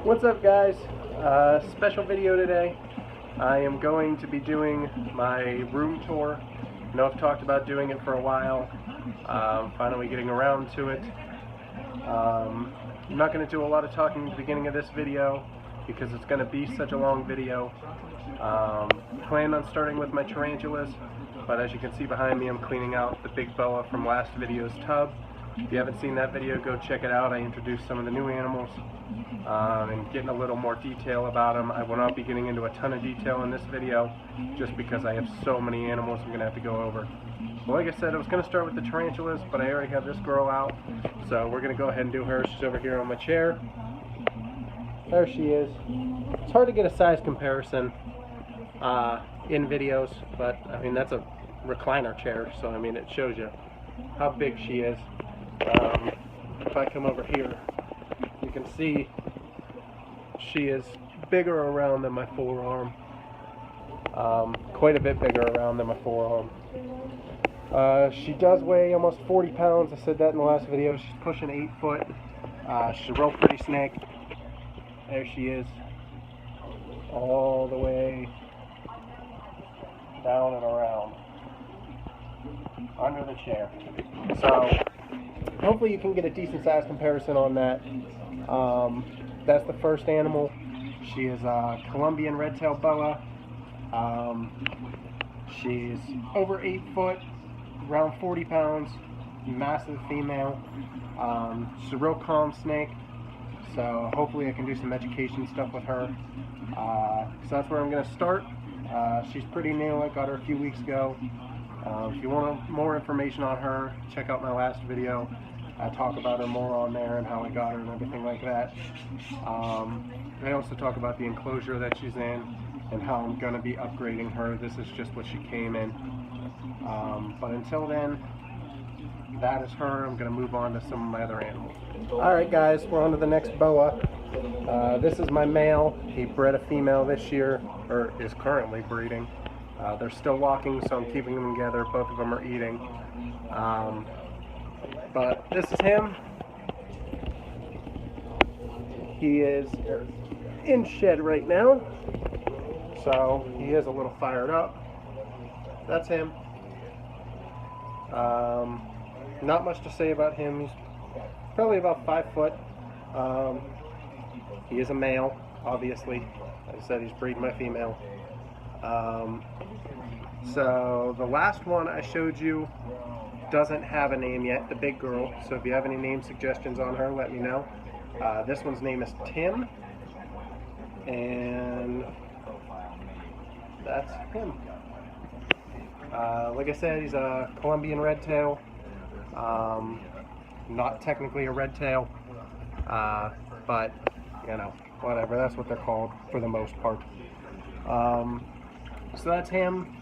What's up, guys? Special video today. I am going to be doing my room tour. I know I've talked about doing it for a while. Finally getting around to it. I'm not going to do a lot of talking at the beginning of this video because it's going to be such a long video. Plan on starting with my tarantulas, but as you can see behind me, I'm cleaning out the big boa from last video's tub. If you haven't seen that video, go check it out. I introduced some of the new animals and getting a little more detail about them. I will not be getting into a ton of detail in this video just because I have so many animals I'm going to have to go over. Well, like I said, I was going to start with the tarantulas, but I already have this girl out, so we're going to go ahead and do her. She's over here on my chair. There she is. It's hard to get a size comparison in videos, but I mean, that's a recliner chair, so I mean, it shows you how big she is. If I come over here, you can see she is bigger around than my forearm. Quite a bit bigger around than my forearm. She does weigh almost 40 pounds. I said that in the last video. She's pushing 8 foot. She's a real pretty snake. There she is. All the way down and around. Under the chair. So hopefully you can get a decent size comparison on that. That's the first animal. She is a Colombian red-tailed boa. She's over 8 foot, around 40 pounds, massive female. She's a real calm snake, so hopefully I can do some education stuff with her. So that's where I'm going to start. She's pretty new. I got her a few weeks ago. If you want more information on her, check out my last video. I talk about her more on there and how I got her and everything like that. I also talk about the enclosure that she's in and how I'm going to be upgrading her. This is just what she came in. But until then, that is her. I'm going to move on to some of my other animals. Alright guys, we're on to the next boa. This is my male. He bred a female this year, or is currently breeding. They're still walking, so I'm keeping them together. Both of them are eating. But this is him. He is in shed right now, so he is a little fired up. That's him. Not much to say about him. He's probably about 5 foot. He is a male, obviously. Like I said, he's breeding my female. So the last one I showed you doesn't have a name yet, the big girl. So if you have any name suggestions on her, let me know. This one's name is Tim, and that's him. Like I said, he's a Colombian red-tail. Not technically a red-tail, but you know, whatever. That's what they're called for the most part. So that's him.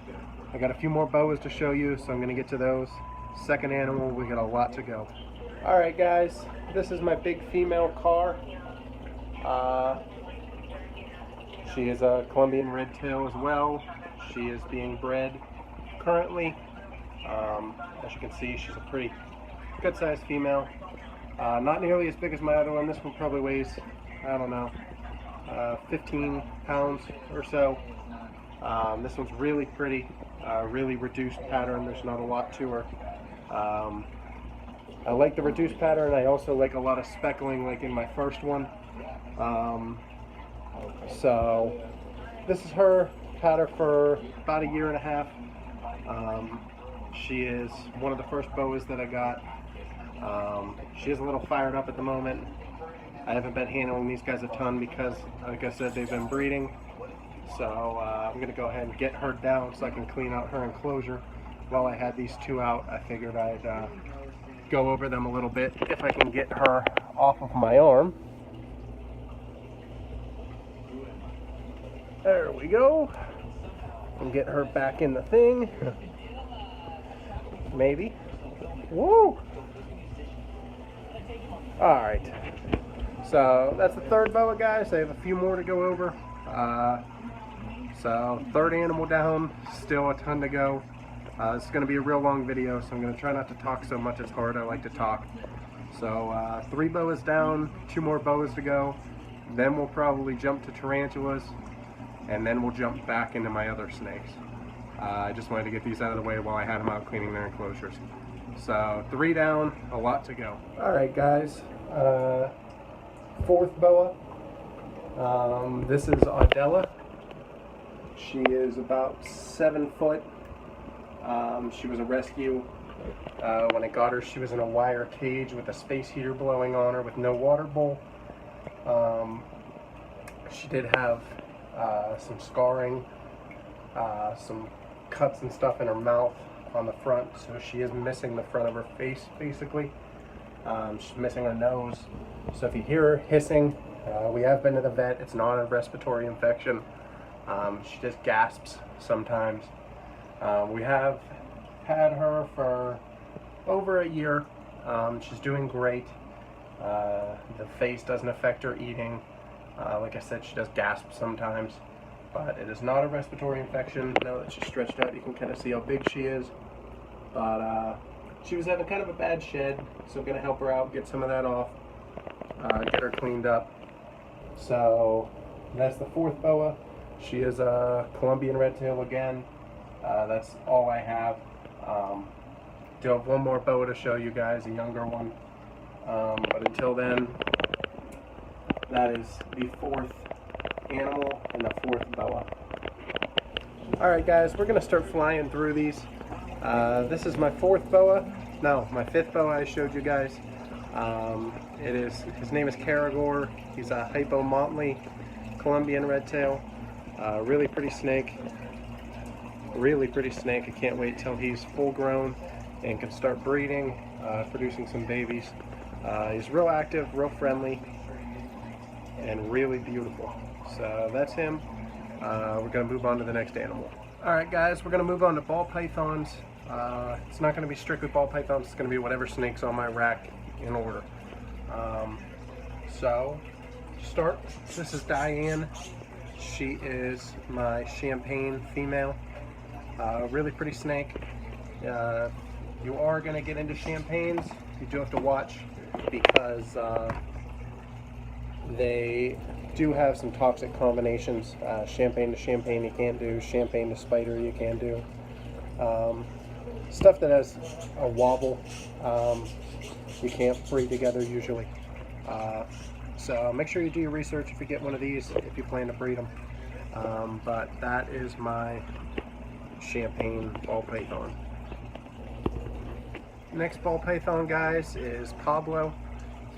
I got a few more boas to show you, so I'm going to get to those. Second animal, we got a lot to go. Alright guys, this is my big female car. She is a Colombian red-tail as well. She is being bred currently. As you can see, she's a pretty good-sized female. Not nearly as big as my other one. This one probably weighs, I don't know, 15 pounds or so. This one's really pretty, really reduced pattern. There's not a lot to her. I like the reduced pattern. I also like a lot of speckling like in my first one. So this is her. Had her for about 1.5 years. She is one of the first boas that I got. She is a little fired up at the moment. I haven't been handling these guys a ton because, like I said, they've been breeding. So I'm going to go ahead and get her down so I can clean out her enclosure. While I had these two out, I figured I'd go over them a little bit if I can get her off of my arm. There we go. And get her back in the thing. Maybe. Woo! Alright. So that's the third boa, guys. I have a few more to go over. So third animal down, still a ton to go. It's going to be a real long video, so I'm going to try not to talk so much. It's hard. I like to talk. So 3 boas down, 2 more boas to go. Then we'll probably jump to tarantulas, and then we'll jump back into my other snakes. I just wanted to get these out of the way while I had them out cleaning their enclosures. So 3 down, a lot to go. Alright guys, 4th boa. This is Audella. She is about 7 foot. She was a rescue. When I got her, she was in a wire cage with a space heater blowing on her with no water bowl. She did have some scarring, some cuts and stuff in her mouth on the front, so she is missing the front of her face basically. She's missing her nose, so if you hear her hissing, we have been to the vet. It's not a respiratory infection. She just gasps sometimes. We have had her for over a year. She's doing great. The face doesn't affect her eating. Like I said, she does gasp sometimes, but it is not a respiratory infection. Now that she's stretched out, you can kind of see how big she is. But she was having kind of a bad shed, so I'm going to help her out, get some of that off, get her cleaned up. So that's the 4th boa. She is a Colombian Redtail again. That's all I have. Do have one more boa to show you guys, a younger one. But until then, that is the 4th animal and the 4th boa. Alright guys, we're going to start flying through these. This is my 4th boa. No, my 5th boa I showed you guys. His name is Caragor. He's a Hypomontly Colombian Redtail. Really pretty snake. Really pretty snake. I can't wait till he's full grown and can start breeding, producing some babies. He's real active, real friendly, and really beautiful. So that's him. We're going to move on to the next animal. Alright guys, we're going to move on to ball pythons. It's not going to be strictly ball pythons, it's going to be whatever snake's on my rack in order. So, to start, this is Diane. She is my champagne female. Really pretty snake. You are going to get into champagnes. You do have to watch because they do have some toxic combinations. Champagne to champagne you can't do, champagne to spider you can do. Stuff that has a wobble you can't breed together usually. So make sure you do your research if you get one of these, if you plan to breed them. But that is my champagne ball python. Next ball python, guys, is Pablo.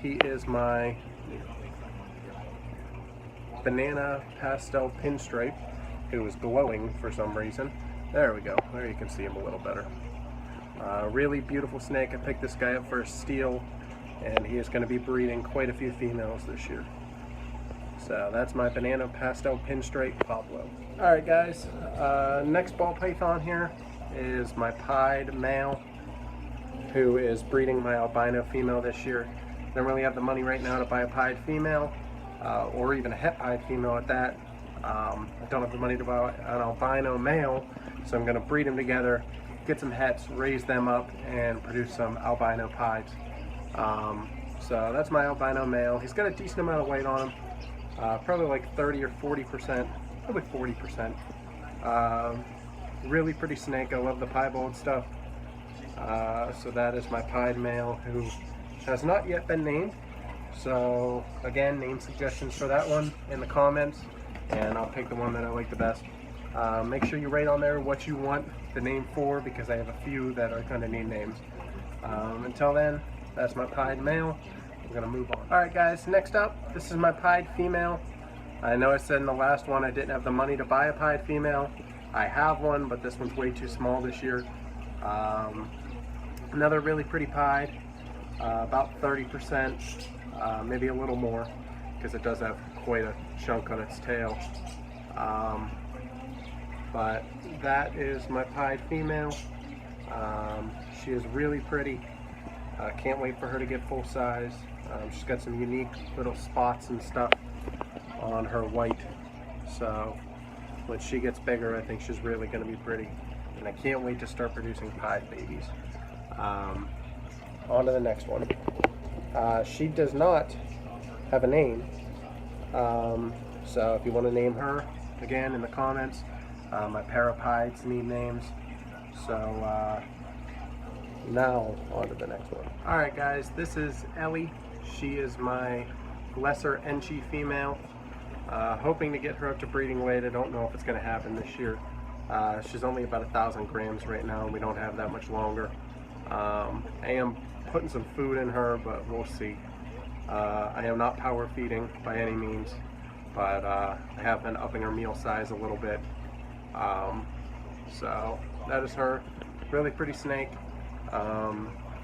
He is my banana pastel pinstripe, who is glowing for some reason. There we go. There you can see him a little better. Really beautiful snake. I picked this guy up for a steal, and he is going to be breeding quite a few females this year. So that's my banana pastel pinstripe Pablo. Alright guys, next ball python here is my pied male, who is breeding my albino female this year. Don't really have the money right now to buy a pied female, or even a het pied female at that. I don't have the money to buy an albino male, so I'm going to breed them together, get some hets, raise them up, and produce some albino pieds. So that's my albino male. He's got a decent amount of weight on him, probably like 30 or 40%, probably 40%. Really pretty snake. I love the piebald stuff. So that is my pied male, who has not yet been named. So again, name suggestions for that one in the comments, and I'll pick the one that I like the best. Make sure you write on there what you want the name for, because I have a few that are kind of need names. Until then, that's my pied male. I'm gonna move on. Alright guys, next up, this is my pied female. I know I said in the last one I didn't have the money to buy a pied female. I have one, but this one's way too small this year. Another really pretty pied, about 30%, maybe a little more, because it does have quite a chunk on its tail. But that is my pied female. She is really pretty. Can't wait for her to get full size. She's got some unique little spots and stuff on her white. So when she gets bigger, I think she's really going to be pretty. And I can't wait to start producing pied babies. On to the next one. She does not have a name. So if you want to name her, again, in the comments. My parapides need names. So now on to the next one. Alright guys, this is Ellie. She is my lesser Enchi female. Hoping to get her up to breeding weight. I don't know if it's going to happen this year. She's only about 1,000 grams right now, and we don't have that much longer. I am putting some food in her, but we'll see. I am not power feeding by any means, but I have been upping her meal size a little bit. So that is her. Really pretty snake.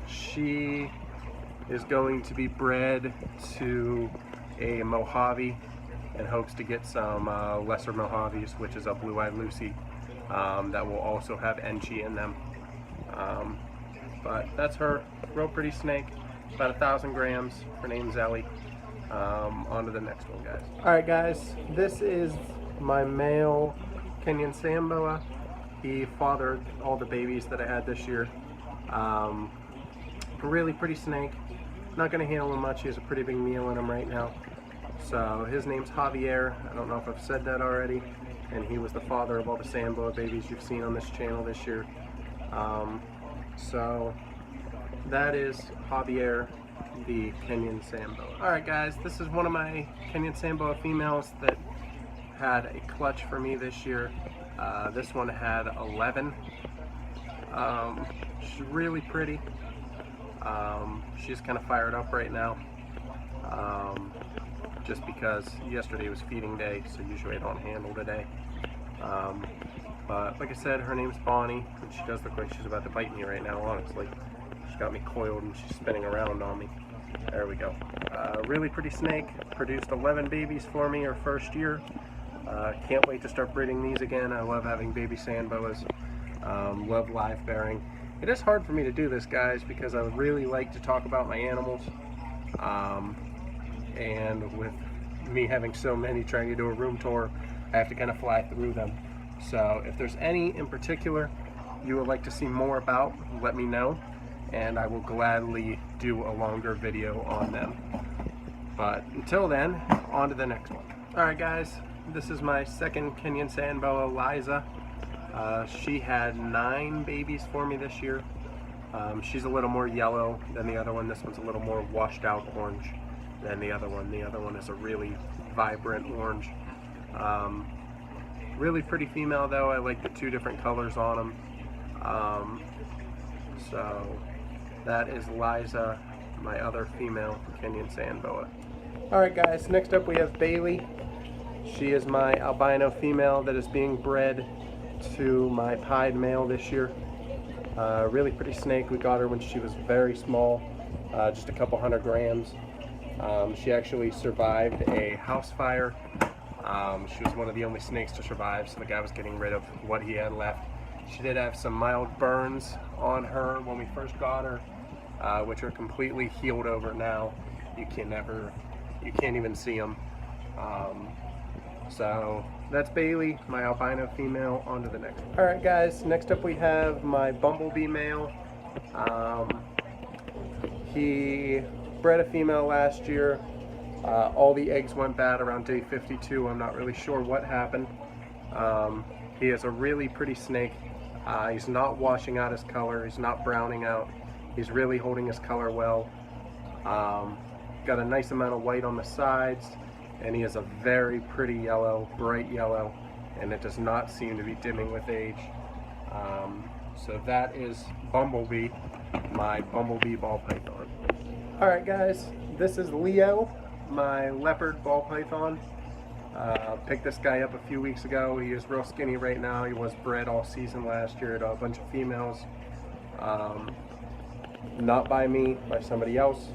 She is going to be bred to a Mojave and hopes to get some lesser Mojaves, which is a blue-eyed Lucy, that will also have Enchi in them. But that's her. Real pretty snake. About 1,000 grams. Her name's Ellie. On to the next one, guys. Alright guys, this is my male Kenyan sand boa. He fathered all the babies that I had this year. Really pretty snake. Not going to handle him much. He has a pretty big meal in him right now. So his name's Javier. I don't know if I've said that already. And he was the father of all the sand boa babies you've seen on this channel this year. So that is Javier, the Kenyan sand boa. Alright guys, this is one of my Kenyan sand boa females that had a clutch for me this year. This one had 11. She's really pretty. She's kind of fired up right now. Just because yesterday was feeding day, so usually I don't handle today. But like I said, her name's Bonnie, and she does look like she's about to bite me right now, honestly. She's got me coiled and she's spinning around on me. There we go. Really pretty snake. Produced 11 babies for me her first year. Can't wait to start breeding these again. I love having baby sand boas. Love live bearing. It is hard for me to do this, guys, because I really like to talk about my animals. And with me having so many trying to do a room tour, I have to kind of fly through them. So if there's any in particular you would like to see more about, let me know, and I will gladly do a longer video on them. But until then, on to the next one. Alright guys, this is my second Kenyan sand boa, Liza. She had 9 babies for me this year. She's a little more yellow than the other one. This one's a little more washed out orange than the other one. The other one is a really vibrant orange. Really pretty female though. I like the 2 different colors on them. So that is Liza, my other female Kenyan sand boa. Alright guys, next up we have Bailey. She is my albino female that is being bred to my pied male this year. Really pretty snake. We got her when she was very small, just a couple 100 grams. She actually survived a house fire. She was one of the only snakes to survive, so the guy was getting rid of what he had left. She did have some mild burns on her when we first got her, which are completely healed over now. You can't even see them. So that's Bailey, my albino female. On to the next one. Alright guys, next up we have my bumblebee male. He bred a female last year. All the eggs went bad around day 52. I'm not really sure what happened. He is a really pretty snake. He's not washing out his color. He's not browning out. He's really holding his color well. Got a nice amount of white on the sides, and he is a very pretty yellow, bright yellow, and it does not seem to be dimming with age. So that is Bumblebee, my bumblebee ball python. Alright guys, this is Leo, my leopard ball python. Picked this guy up a few weeks ago. He is real skinny right now. He was bred all season last year to a bunch of females. Not by me, by somebody else.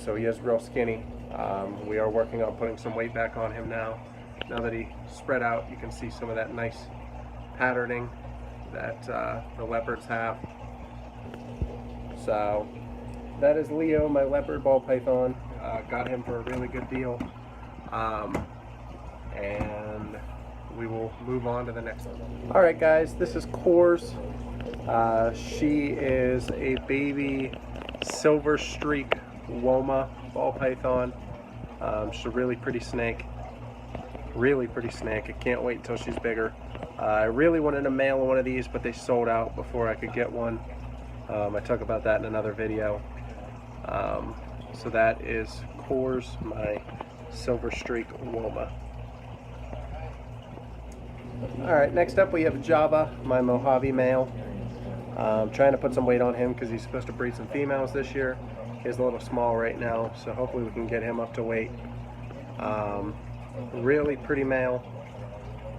So he is real skinny. We are working on putting some weight back on him now. Now that he spread out, you can see some of that nice patterning that the leopards have. So that is Leo, my leopard ball python. Got him for a really good deal. And we will move on to the next one. Alright guys, this is Coors. She is a baby silver streak Woma ball python. She's a really pretty snake. Really pretty snake. I can't wait until she's bigger. I really wanted a male of one of these, but they sold out before I could get one. I talk about that in another video. So that is Coors, my Silver Streak Woma. Alright, next up we have Java, my Mojave male. I'm trying to put some weight on him because he's supposed to breed some females this year. He's a little small right now, so hopefully we can get him up to weight. Really pretty male.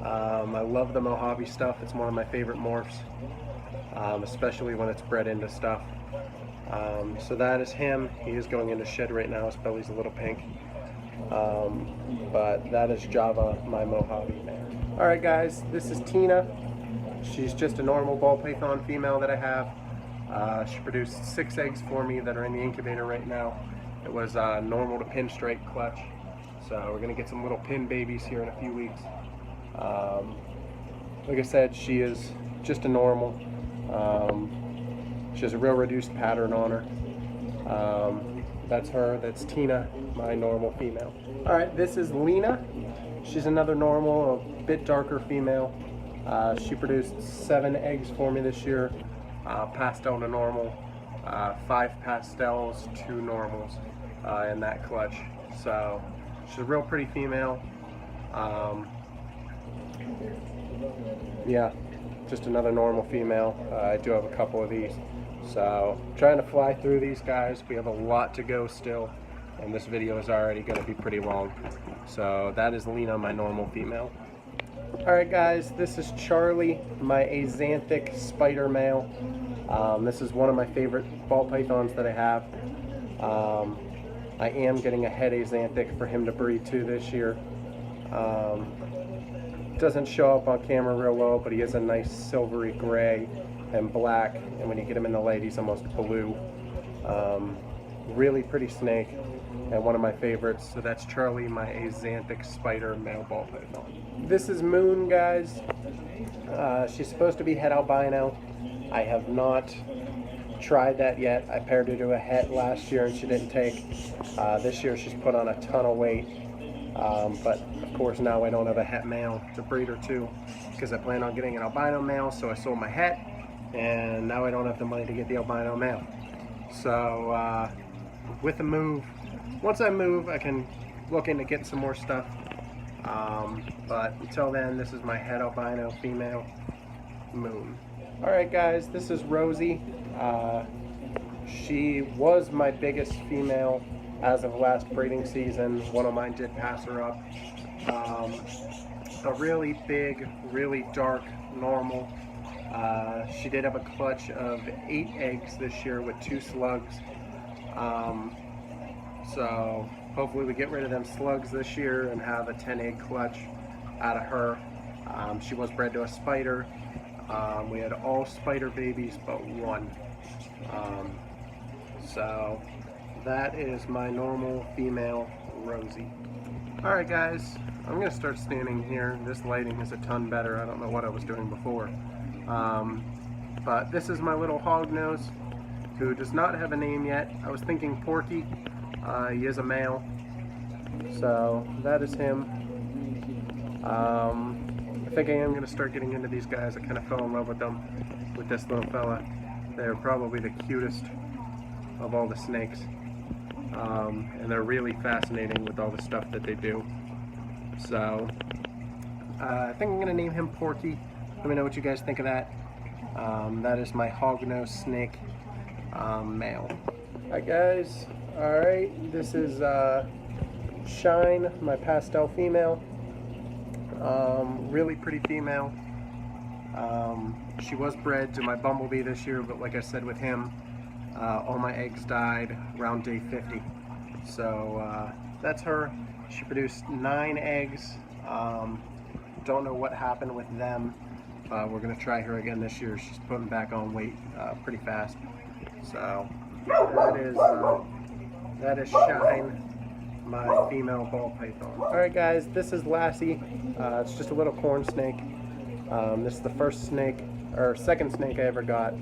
I love the Mojave stuff. It's one of my favorite morphs, especially when it's bred into stuff. So that is him. He is going into shed right now. His belly's a little pink. But that is Java, my Mojave male. Alright guys, this is Tina. She's just a normal ball python female that I have. She produced 6 eggs for me that are in the incubator right now. It was normal to pinstripe clutch. So we're going to get some little pin babies here in a few weeks. Like I said, she is just a normal. She has a real reduced pattern on her. That's her. That's Tina, my normal female. Alright, this is Lena. She's another normal, a bit darker female. She produced 7 eggs for me this year. Pastel to normal. 5 pastels, 2 normals in that clutch. So she's a real pretty female. Yeah, just another normal female. I do have a couple of these. So trying to fly through these guys. We have a lot to go still, and this video is already going to be pretty long. So that is Lena, my normal female. Alright guys, this is Charlie, my Axanthic spider male. This is one of my favorite ball pythons that I have. I am getting a head Axanthic for him to breed too this year. Doesn't show up on camera real well, but he is a nice silvery gray and black, and when you get him in the light he's almost blue. Really pretty snake and one of my favorites. So that's Charlie, my Axanthic spider male ball python. This is Moon, guys. She's supposed to be het albino. I have not tried that yet. I paired her to a het last year and she didn't take. This year she's put on a ton of weight. But of course now I don't have a het male to breed her to because I plan on getting an albino male, so I sold my het and now I don't have the money to get the albino male. So with the move, once I move I can look into getting some more stuff. But until then, this is my het albino female, Moon. Alright guys, this is Rosie. She was my biggest female as of last breeding season. One of mine did pass her up. A really big, really dark normal. She did have a clutch of 8 eggs this year with 2 slugs. So hopefully we get rid of them slugs this year and have a 10-egg clutch out of her. She was bred to a spider. We had all spider babies but 1. So that is my normal female Rosie. Alright guys, I'm going to start standing here. This lighting is a ton better. I don't know what I was doing before. But this is my little hognose who does not have a name yet. I was thinking Porky. He is a male. So that is him. I think I am going to start getting into these guys. I kind of fell in love with them, with this little fella. They're probably the cutest of all the snakes. And they're really fascinating with all the stuff that they do. So I think I'm going to name him Porky. Let me know what you guys think of that. That is my hognose snake male. Hi guys. Alright, this is Shine, my pastel female. Really pretty female. She was bred to my bumblebee this year, but like I said with him, all my eggs died around day 50. So that's her. She produced 9 eggs. Don't know what happened with them. We're going to try her again this year. She's putting back on weight pretty fast. So that is Shine, my female ball python. Alright guys, this is Lassie. It's just a little corn snake. This is the first snake, or second snake I ever got.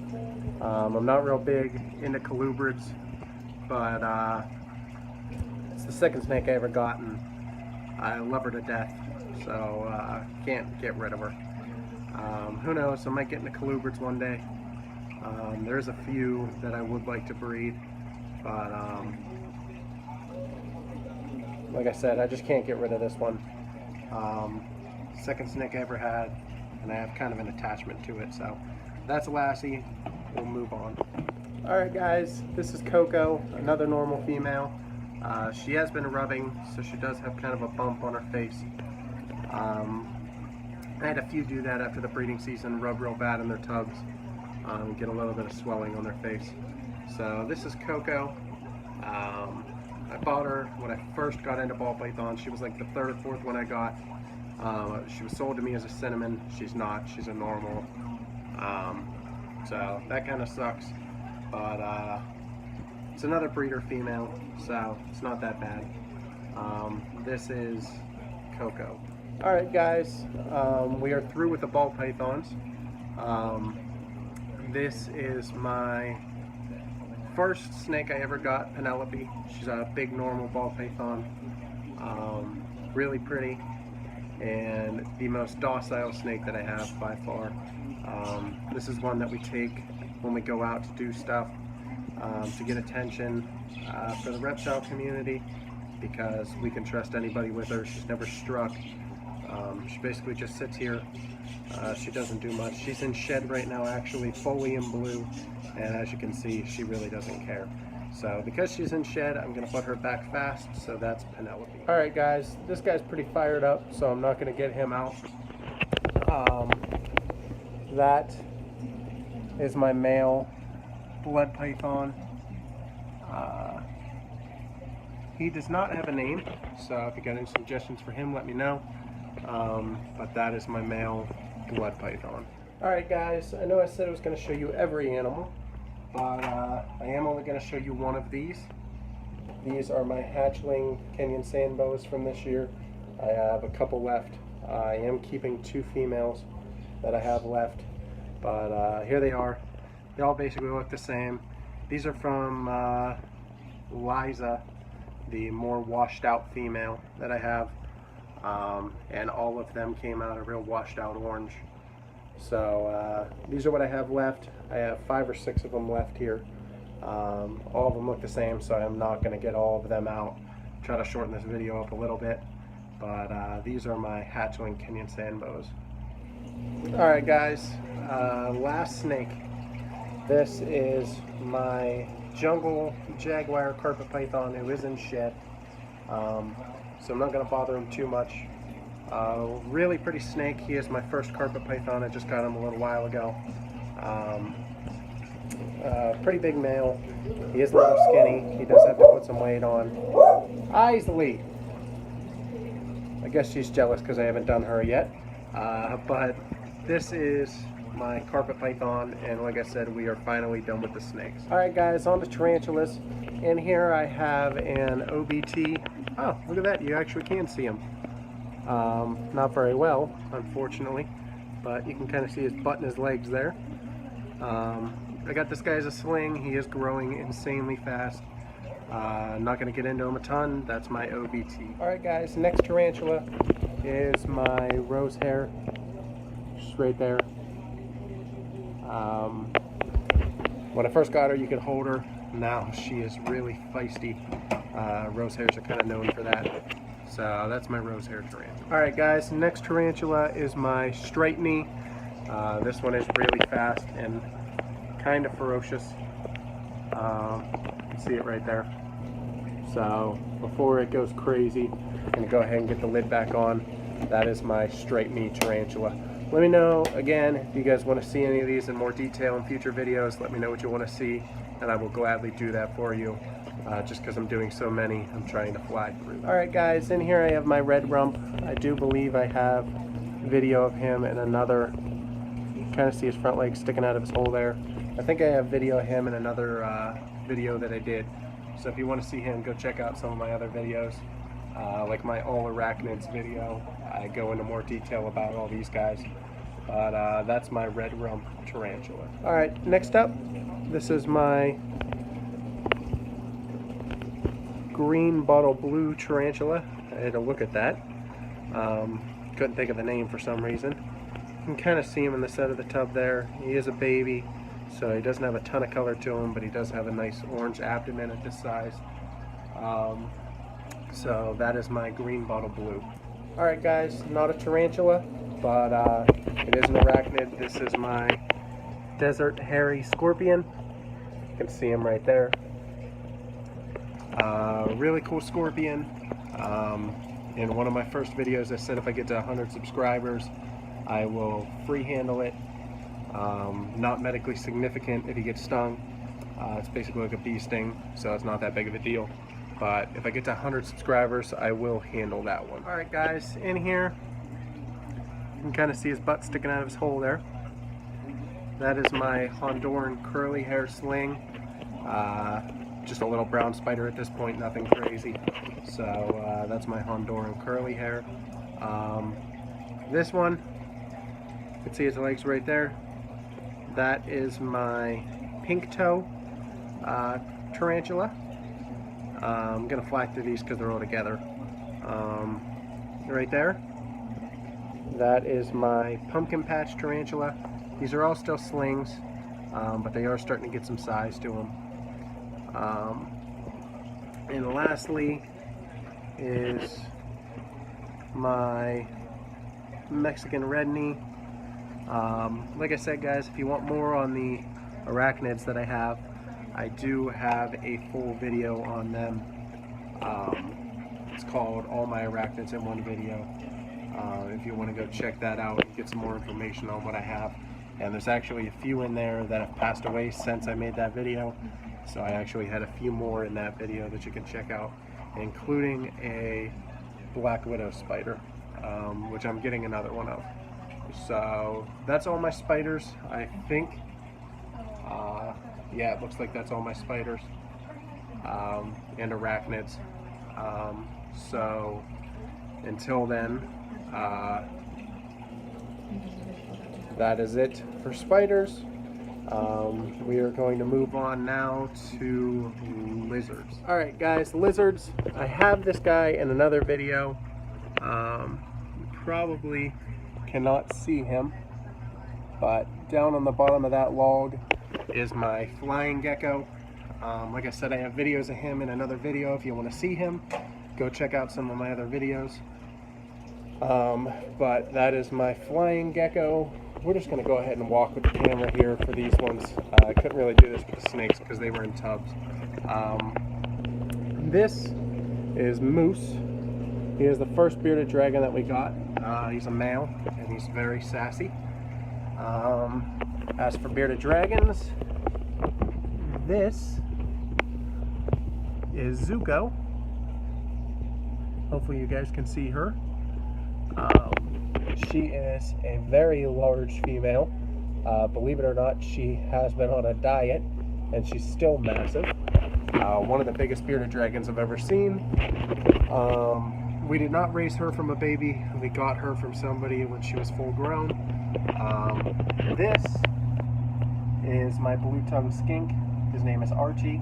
I'm not real big into colubrids, but It's the second snake I ever got, and I love her to death, so can't get rid of her. Who knows, I might get into colubrids one day. There's a few that I would like to breed, but like I said, I just can't get rid of this one. Second snake I ever had, and I have kind of an attachment to it, so that's Lassie. We'll move on. Alright guys, this is Coco, another normal female. She has been rubbing, so she does have kind of a bump on her face. I had a few do that after the breeding season, rub real bad in their tubs, get a little bit of swelling on their face. So this is Coco. I bought her when I first got into ball pythons. She was like the third or fourth one I got. She was sold to me as a cinnamon. She's not, she's a normal. So that kind of sucks, but it's another breeder female, so it's not that bad. This is Coco. Alright guys, we are through with the ball pythons. This is my first snake I ever got, Penelope. She's a big normal ball python, really pretty, and the most docile snake that I have by far. This is one that we take when we go out to do stuff, to get attention for the reptile community, because we can trust anybody with her. She's never struck. She basically just sits here. She doesn't do much. She's in shed right now, actually, fully in blue, and as you can see, she really doesn't care. So because she's in shed, I'm going to put her back fast, so that's Penelope. Alright guys, this guy's pretty fired up, so I'm not going to get him out. That is my male blood python. He does not have a name, so if you got any suggestions for him, let me know. But that is my male blood python. Alright guys, I know I said I was going to show you every animal, but I am only going to show you one of these. These are my hatchling Kenyan sandbows from this year. I have a couple left. I am keeping two females that I have left, but here they are. They all basically look the same. These are from Liza, the more washed out female that I have, and all of them came out a real washed out orange. So these are what I have left. I have 5 or 6 of them left here. All of them look the same, so I'm not going to get all of them out. Try to shorten this video up a little bit, but these are my hatchling Kenyan sandbows. Alright guys, last snake. This is my jungle jaguar carpet python who is in shed, so I'm not going to bother him too much. Really pretty snake. He is my first carpet python. I just got him a little while ago. Pretty big male. He is a little skinny. He does have to put some weight on. Isley! I guess she's jealous because I haven't done her yet. But this is my carpet python, and like I said, we are finally done with the snakes. Alright guys, on to tarantulas. And here I have an OBT. Oh, look at that, you actually can see him. Not very well, unfortunately, but you can kind of see his butt and his legs there. I got this guy as a sling. He is growing insanely fast. I'm not going to get into him a ton. That's my OBT. Alright guys, next tarantula is my rose hair. She's right there. When I first got her, you could hold her. Now she is really feisty. Rose hairs are kind of known for that. So that's my rose hair tarantula. Alright guys, next tarantula is my straight knee. This one is really fast and kind of ferocious. You can see it right there. So before it goes crazy, I'm going to go ahead and get the lid back on. That is my straight knee tarantula. Let me know, again, if you guys want to see any of these in more detail in future videos. Let me know what you want to see, and I will gladly do that for you. Just because I'm doing so many, I'm trying to fly through. Alright guys, in here I have my red rump. I do believe I have video of him in another, you kind of see his front leg sticking out of his hole there. I think I have video of him in another video that I did. So if you want to see him, go check out some of my other videos. Like my all arachnids video. I go into more detail about all these guys. But that's my red rump tarantula. Alright, next up, this is my green bottle blue tarantula. I had to look at that. Couldn't think of the name for some reason. You can kind of see him in the center of the tub there. He is a baby, so he doesn't have a ton of color to him, but he does have a nice orange abdomen at this size. So that is my green bottle blue. Alright guys, not a tarantula, but it is an arachnid. This is my desert hairy scorpion. You can see him right there. Really cool scorpion. In one of my first videos I said if I get to 100 subscribers I will free handle it. Not medically significant if he gets stung. It's basically like a bee sting, so it's not that big of a deal. But if I get to 100 subscribers, I will handle that one. Alright guys, in here, you can kind of see his butt sticking out of his hole there. That is my Honduran curly hair sling. Just a little brown spider at this point, nothing crazy. So that's my Honduran curly hair. This one, you can see his legs right there. That is my pink toe tarantula. I'm going to fly through these because they're all together. Right there. That is my pumpkin patch tarantula. These are all still slings, but they are starting to get some size to them. And lastly is my Mexican red knee. Like I said guys, if you want more on the arachnids that I have, I do have a full video on them. It's called All My Arachnids in One Video. If you want to go check that out and get some more information on what I have. And there's actually a few in there that have passed away since I made that video. So I actually had a few more in that video that you can check out, including a black widow spider, which I'm getting another one of. So that's all my spiders, I think. Yeah, it looks like that's all my spiders and arachnids. So until then, that is it for spiders. We are going to move on now to lizards. Alright guys, lizards. I have this guy in another video. You probably cannot see him, but down on the bottom of that log is my flying gecko. Like I said, I have videos of him in another video. If you want to see him, go check out some of my other videos. But that is my flying gecko. We're just going to go ahead and walk with the camera here for these ones. I couldn't really do this with the snakes because they were in tubs. This is Moose. He is the first bearded dragon that we got. He's a male and he's very sassy. As for bearded dragons, this is Zuko. Hopefully you guys can see her. She is a very large female. Believe it or not, she has been on a diet and she's still massive. One of the biggest bearded dragons I've ever seen. We did not raise her from a baby. We got her from somebody when she was full grown. This is my blue-tongued skink. His name is Archie.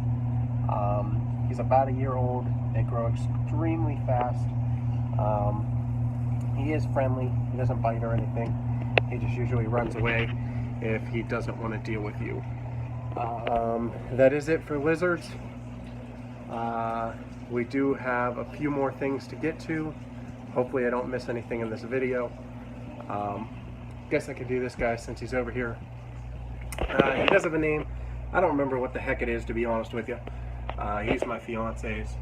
He's about a year old. They grow extremely fast. He is friendly. He doesn't bite or anything. He just usually runs away if he doesn't want to deal with you. That is it for lizards. We do have a few more things to get to. Hopefully I don't miss anything in this video. Guess I could do this guy since he's over here. He does have a name. I don't remember what the heck it is, to be honest with you. He's my fiance's.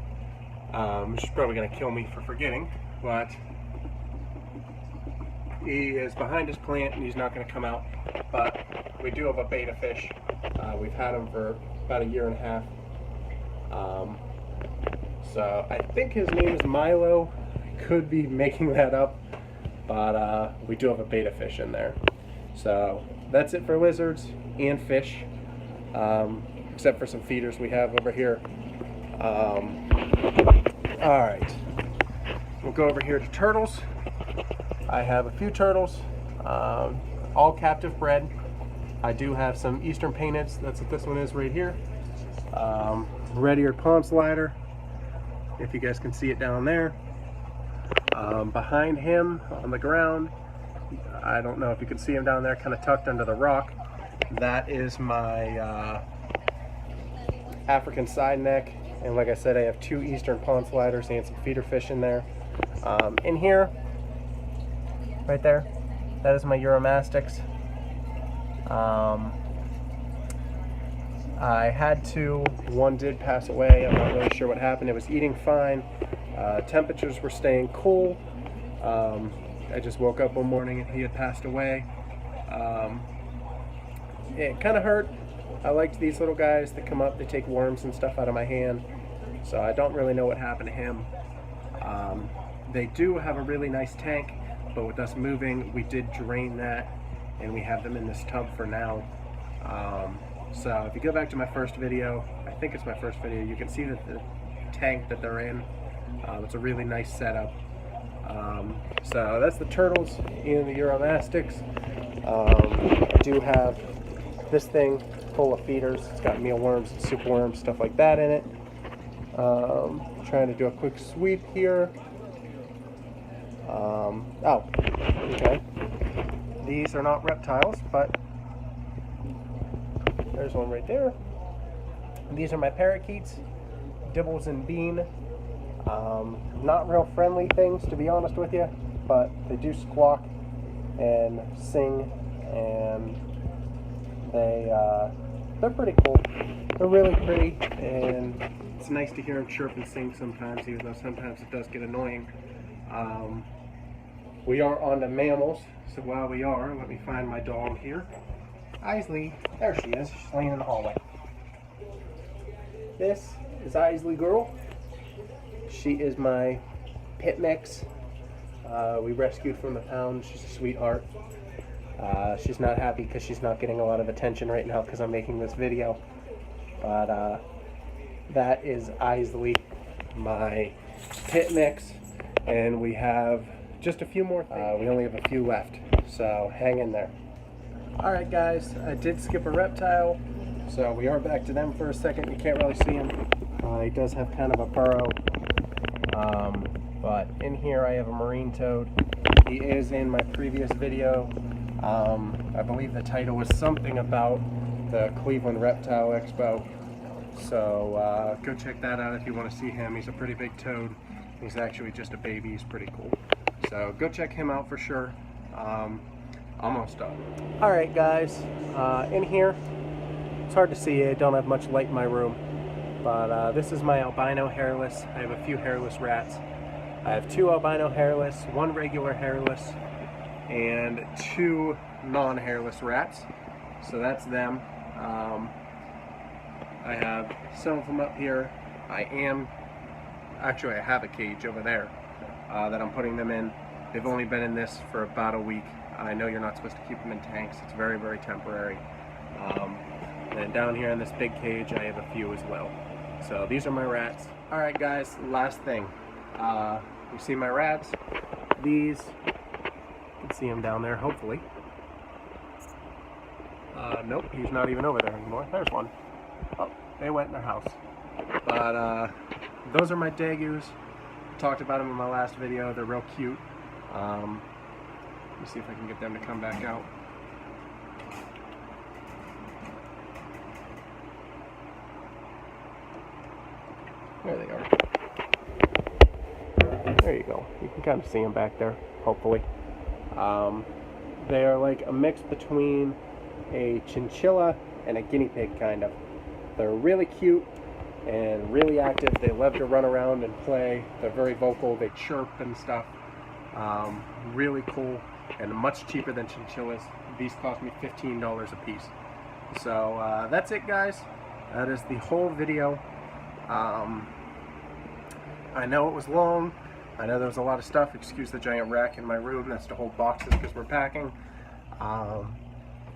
She's probably going to kill me for forgetting, but he is behind his plant and he's not going to come out. But we do have a betta fish. We've had him for about a year and a half. So I think his name is Milo. I could be making that up, but we do have a betta fish in there. So that's it for lizards and fish, except for some feeders we have over here. Alright, we'll go over here to turtles. I have a few turtles, all captive bred. I do have some eastern painteds. That's what this one is right here. Red-eared pond slider. if you guys can see it down there. Behind him on the ground, I don't know if you can see him down there, kind of tucked under the rock. That is my African side neck, and like I said, I have 2 eastern pond sliders and some feeder fish in there. In here, right there, that is my Uromastyx. I had 2, one did pass away. I'm not really sure what happened. It was eating fine. Temperatures were staying cool. I just woke up one morning and he had passed away. It kind of hurt. I liked these little guys that come up, they take worms and stuff out of my hand. So I don't really know what happened to him. They do have a really nice tank, but with us moving, we did drain that, and we have them in this tub for now. So if you go back to my first video, I think it's my first video, you can see that the tank that they're in, it's a really nice setup. So that's the turtles and the Uromastyx. I do have this thing full of feeders. It's got mealworms and superworms, stuff like that in it. Trying to do a quick sweep here. Oh, okay. These are not reptiles, but there's one right there. These are my parakeets, Dibbles and Bean. Not real friendly things, to be honest with you, but they do squawk and sing, and they're pretty cool. They're really pretty, and it's nice to hear them chirp and sing sometimes, even though sometimes it does get annoying. We are on to mammals, so while we are, let me find my dog here. Isley, there she is, she's laying in the hallway. This is Isley Girl. She is my pit mix. We rescued from the pound. She's a sweetheart. She's not happy because she's not getting a lot of attention right now because I'm making this video. But that is Isley, my pit mix, and we have just a few more things. We only have a few left, so hang in there. Alright guys, I did skip a reptile, so we are back to them for a second. You can't really see him. He does have kind of a burrow, but in here I have a marine toad. He is in my previous video. I believe the title was something about the Cleveland Reptile Expo, so go check that out if you want to see him. He's a pretty big toad. He's actually just a baby. He's pretty cool, so go check him out for sure. Almost done. Alright guys, in here, it's hard to see, I don't have much light in my room, but this is my albino hairless. I have a few hairless rats. I have 2 albino hairless, 1 regular hairless, and 2 non-hairless rats. So that's them. I have some of them up here. I have a cage over there that I'm putting them in. They've only been in this for about a week. I know you're not supposed to keep them in tanks. It's very, very temporary. And down here in this big cage, I have a few as well. So these are my rats. All right, guys, last thing. You see my rats? These, you can see them down there, hopefully. Nope, he's not even over there anymore. There's one. Oh, they went in their house. But those are my dagus. Talked about them in my last video. They're real cute. Let me see if I can get them to come back out. There they are. There you go. You can kind of see them back there, hopefully. They are like a mix between a chinchilla and a guinea pig, kind of. They're really cute and really active. They love to run around and play. They're very vocal. They chirp and stuff. Really cool and much cheaper than chinchillas. These cost me $15 a piece. So that's it, guys. That is the whole video. I know it was long. I know there was a lot of stuff. Excuse the giant rack in my room. That's to hold boxes because we're packing.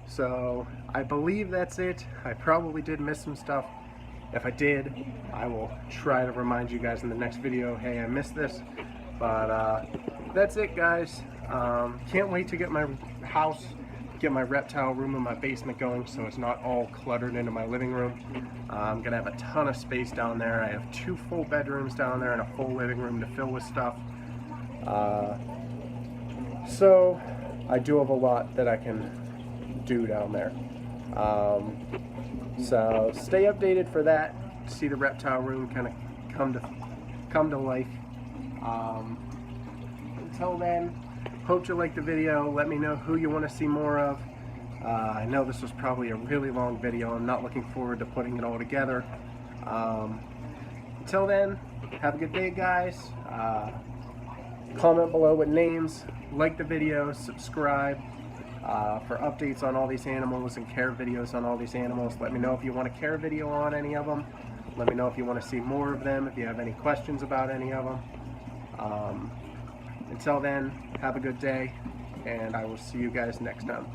So I believe that's it. I probably did miss some stuff. If I did, I will try to remind you guys in the next video, hey, I missed this. But that's it, guys. Can't wait to get my house get my reptile room in my basement going so it's not all cluttered into my living room. I'm gonna have a ton of space down there. I have 2 full bedrooms down there and a full living room to fill with stuff. So I do have a lot that I can do down there. So stay updated for that. See the reptile room kind of come to life. Until then, hope you liked the video. Let me know who you want to see more of. I know this was probably a really long video. I'm not looking forward to putting it all together. Until then, have a good day, guys. Comment below with names, like the video, subscribe for updates on all these animals and care videos on all these animals. Let me know if you want a care video on any of them. Let me know if you want to see more of them, if you have any questions about any of them. Until then, have a good day, and I will see you guys next time.